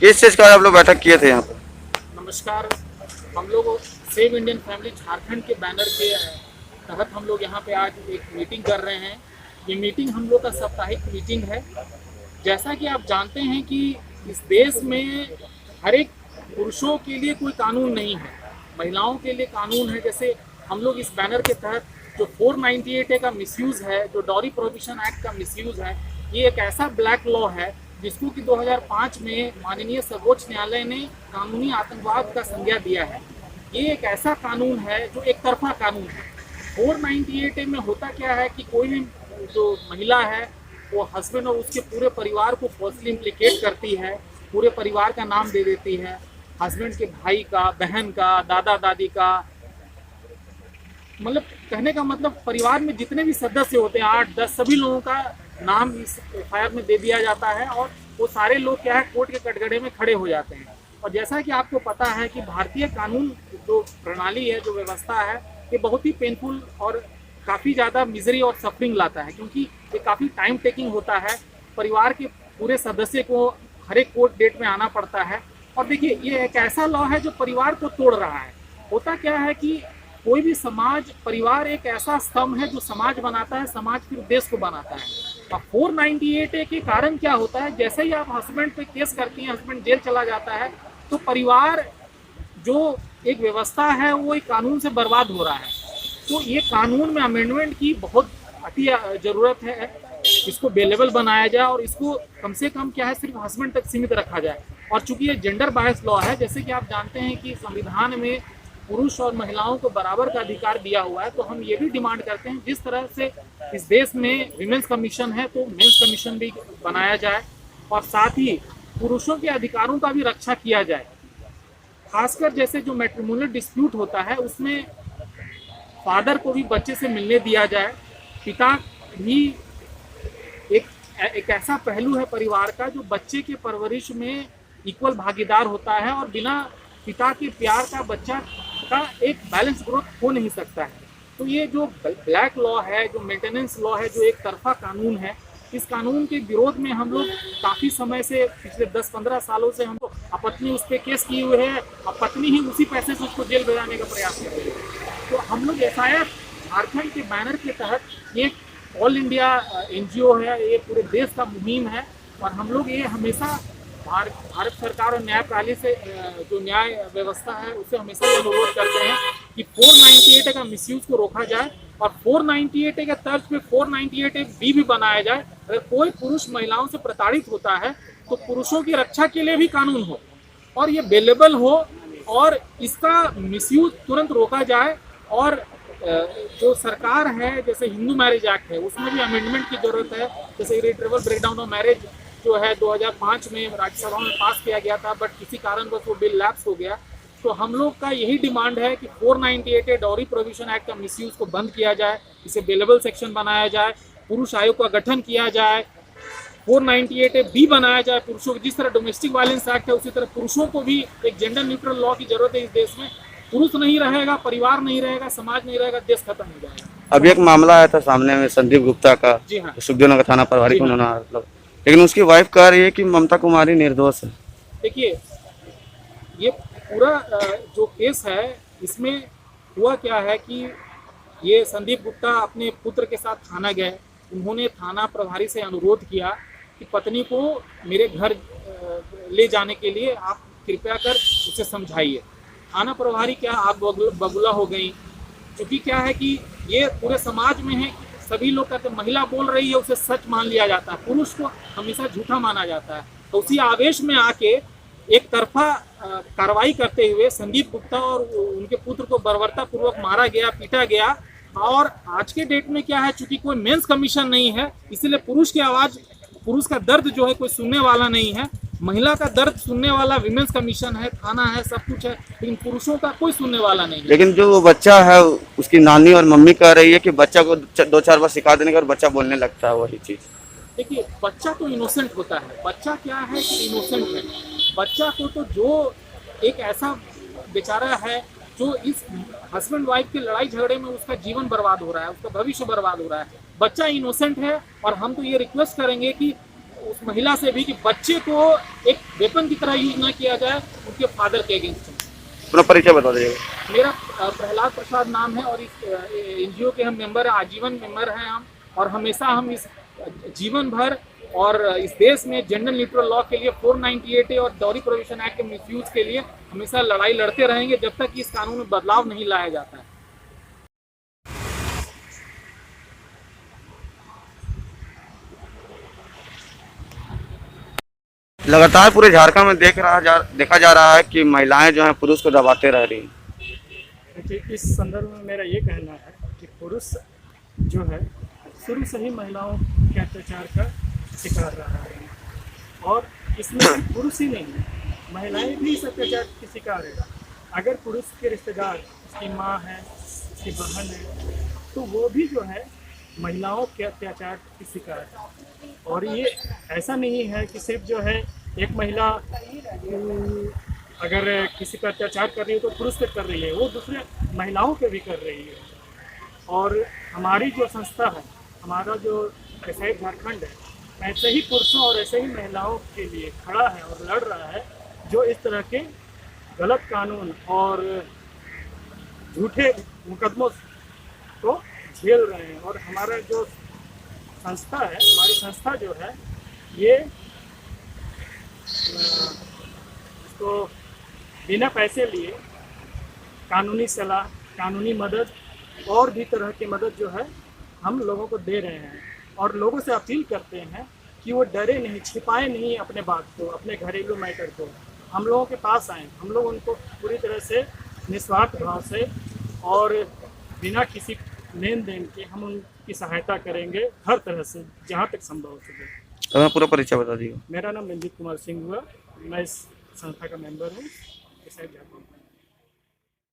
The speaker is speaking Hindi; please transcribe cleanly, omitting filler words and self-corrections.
किस चीज का आप लोग बैठक किए थे यहाँ पर? नमस्कार। हम लोग सेव इंडियन फैमिली झारखंड के बैनर के तहत हम लोग यहाँ पे आज एक मीटिंग कर रहे हैं। ये मीटिंग हम लोग का साप्ताहिक मीटिंग है। जैसा कि आप जानते हैं कि इस देश में हर एक पुरुषों के लिए कोई कानून नहीं है, महिलाओं के लिए कानून है। जैसे हम लोग इस बैनर के तहत जो 498A का मिसयूज़ है, जो डॉरी प्रोहिबिशन एक्ट का मिसयूज़ है, ये एक ऐसा ब्लैक लॉ है जिसको कि 2005 में माननीय सर्वोच्च न्यायालय ने कानूनी आतंकवाद का संज्ञा दिया है। ये एक ऐसा कानून है जो एक तरफा कानून है। 498A में होता क्या है कि कोई भी जो महिला है वो हस्बैंड और उसके पूरे परिवार को फॉल्सली इम्प्लीकेट करती है, पूरे परिवार का नाम दे देती है, हस्बैंड के भाई का, बहन का, दादा दादी का, मतलब कहने का मतलब परिवार में जितने भी सदस्य होते हैं 8-10 सभी लोगों का नाम इस एफआईआर में दे दिया जाता है और वो सारे लोग क्या है कोर्ट के कटघरे में खड़े हो जाते हैं। और जैसा कि आपको पता है कि भारतीय कानून जो प्रणाली है, जो व्यवस्था है, ये बहुत ही पेनफुल और काफ़ी ज़्यादा मिजरी और सफरिंग लाता है, क्योंकि ये काफ़ी टाइम टेकिंग होता है। परिवार के पूरे सदस्य को हर एक कोर्ट डेट में आना पड़ता है। और देखिए, ये एक ऐसा लॉ है जो परिवार को तोड़ रहा है। होता क्या है कि कोई भी समाज, परिवार एक ऐसा स्तंभ है जो समाज बनाता है, समाज फिर देश को बनाता है। अब 498A के कारण क्या होता है, जैसे ही आप हस्बैंड पे केस करती हैं, हस्बैंड जेल चला जाता है, तो परिवार जो एक व्यवस्था है वो एक कानून से बर्बाद हो रहा है। तो ये कानून में अमेंडमेंट की बहुत अति ज़रूरत है। इसको बेलेबल बनाया जाए और इसको कम से कम क्या है सिर्फ हस्बैंड तक सीमित रखा जाए। और चूंकि ये जेंडर बायस लॉ है, जैसे कि आप जानते हैं कि संविधान में पुरुष और महिलाओं को बराबर का अधिकार दिया हुआ है, तो हम ये भी डिमांड करते हैं जिस तरह से इस देश में विमेंस कमीशन है तो मेंस कमीशन भी बनाया जाए और साथ ही पुरुषों के अधिकारों का भी रक्षा किया जाए। खासकर जैसे जो मैट्रिमोनियल डिस्प्यूट होता है उसमें फादर को भी बच्चे से मिलने दिया जाए। पिता भी एक ऐसा पहलू है परिवार का जो बच्चे के परवरिश में इक्वल भागीदार होता है और बिना पिता के प्यार का बच्चा का एक बैलेंस ग्रोथ हो नहीं सकता है। तो ये जो ब्लैक लॉ है, जो मेंटेनेंस लॉ है, जो एक तरफा कानून है, इस कानून के विरोध में हम लोग काफ़ी समय से, पिछले 10-15 सालों से हम लोग पत्नी उस पर केस किए हुए हैं और पत्नी ही उसी पैसे से उसको जेल भेजाने का प्रयास कर रही है। तो हम लोग एफआईआर झारखंड के बैनर के तहत ये ऑल इंडिया NGO है, ये पूरे देश का मुहिम है और हम लोग ये हमेशा भारत सरकार और न्यायपालिका से जो न्याय व्यवस्था है उससे हमेशा ये अनुरोध करते हैं कि 498A का मिसयूज को रोका जाए और 498A के तर्ज पे 498B भी बनाया जाए। अगर कोई पुरुष महिलाओं से प्रताड़ित होता है तो पुरुषों की रक्षा के लिए भी कानून हो और ये बेलेबल हो और इसका मिसयूज तुरंत रोका जाए। और जो सरकार है, जैसे हिंदू मैरिज एक्ट है, उसमें भी अमेंडमेंट की जरूरत है। जैसे इरेट्रेबल ब्रेकडाउन ऑफ मैरिज जो है 2005 में राज्यसभा में पास किया गया था, बट किसी कारणवश वो बिल लैप्स हो गया। तो हम लोग का यही डिमांड है कि 498A डॉरी प्रोहिबिशन एक्ट का मिसयूज को बंद किया जाए, इसे बेलेबल सेक्शन बनाया जाए, पुरुष आयोग का गठन किया जाए, 498B बनाया जाए पुरुषों को। जिस तरह डोमेस्टिक वायलेंस एक्ट है उसी तरह पुरुषों को भी एक जेंडर न्यूट्रल लॉ की जरूरत है। इस देश में पुरुष नहीं रहेगा, परिवार नहीं रहेगा, समाज नहीं रहेगा, देश खत्म हो जाएगा। अभी एक मामला आया था सामने में संदीप गुप्ता का, जी हाँ, सुखदेव थाना प्रभारी को उन्होंने, लेकिन उसकी वाइफ कह रही है कि ममता कुमारी निर्दोष है। देखिए, ये पूरा जो केस है इसमें हुआ क्या है कि ये संदीप गुप्ता अपने पुत्र के साथ थाना गए। उन्होंने थाना प्रभारी से अनुरोध किया कि पत्नी को मेरे घर ले जाने के लिए आप कृपया कर उसे समझाइए। थाना प्रभारी क्या आग बबूला हो गई, क्योंकि क्या है कि ये पूरे समाज में है, सभी लोग कहते हैं महिला बोल रही है उसे सच मान लिया जाता है, पुरुष को हमेशा झूठा माना जाता है। तो उसी आवेश में आके एक तरफा कार्रवाई करते हुए संदीप गुप्ता और उनके पुत्र को बर्बरतापूर्वक मारा गया, पीटा गया। और आज के डेट में क्या है, चूंकि कोई मेंस कमीशन नहीं है, इसलिए पुरुष की आवाज़, पुरुष का दर्द जो है कोई सुनने वाला नहीं है। महिला का दर्द सुनने वाला विमेंस कमीशन है, थाना है, सब कुछ है, लेकिन पुरुषों का कोई सुनने वाला नहीं है। लेकिन जो वो बच्चा है उसकी नानी और मम्मी कह रही है कि बच्चा को 2-4 बार सिखा देने का और बच्चा बोलने लगता है वही चीज़। देखिए, बच्चा तो इनोसेंट होता है। बच्चा क्या है कि इनोसेंट है। बच्चा को तो जो एक ऐसा बेचारा है जो इस हस्बैंड वाइफ की लड़ाई झगड़े में उसका जीवन बर्बाद हो रहा है, उसका भविष्य बर्बाद हो रहा है। बच्चा इनोसेंट है और हम तो ये रिक्वेस्ट करेंगे कि उस महिला से भी कि बच्चे को एक वेपन की तरह यूज ना किया जाए उनके फादर के अगेंस्ट में। अपना परिचय बता दीजिएगा। मेरा प्रहलाद प्रसाद नाम है और इस एनजीओ के हम मेंबर हैं, आजीवन मेंबर हैं हम, और हमेशा हम इस जीवन भर और इस देश में जेंडर न्यूट्रल लॉ के लिए 498 और डॉरी प्रोहिबिशन एक्ट के मिसयूज के लिए हमेशा लड़ाई लड़ते रहेंगे जब तक कि इस कानून में बदलाव नहीं लाया जाता है। लगातार पूरे झारखंड में देखा जा रहा है कि महिलाएं जो हैं पुरुष को दबाते रह रही हैं। देखिए, इस संदर्भ में मेरा ये कहना है कि पुरुष जो है शुरू से ही महिलाओं के अत्याचार का शिकार रहा है, और इसमें सिर्फ पुरुष ही नहीं, महिलाएं भी इस अत्याचार की शिकार है। अगर पुरुष के रिश्तेदार, उसकी माँ है, उसकी बहन है, तो वो भी जो है महिलाओं के अत्याचार की शिकार है। और ये ऐसा नहीं है कि सिर्फ जो है एक महिला अगर किसी पर अत्याचार कर रही है तो पुरुष पे कर रही है, वो दूसरे महिलाओं पे भी कर रही है। और हमारी जो संस्था है, हमारा जो एसआईएफ झारखंड है, ऐसे ही पुरुषों और ऐसे ही महिलाओं के लिए खड़ा है और लड़ रहा है जो इस तरह के गलत कानून और झूठे मुकदमों को झेल रहे हैं। और हमारा जो संस्था है, हमारी संस्था जो है, ये इसको बिना पैसे लिए कानूनी सलाह, कानूनी मदद और भी तरह की मदद जो है हम लोगों को दे रहे हैं, और लोगों से अपील करते हैं कि वो डरे नहीं, छिपाए नहीं अपने बात को, अपने घरेलू मैटर को, हम लोगों के पास आएँ। हम लोग उनको पूरी तरह से निस्वार्थ भाव से और बिना किसी लेन देन के हम उनकी सहायता करेंगे हर तरह से, जहाँ तक संभव हो सके। तो मैं पूरा परिचय बता दीजिए। मेरा नाम रंजीत कुमार सिंह हुआ, मैं इस संस्था का मेंबर हूँ।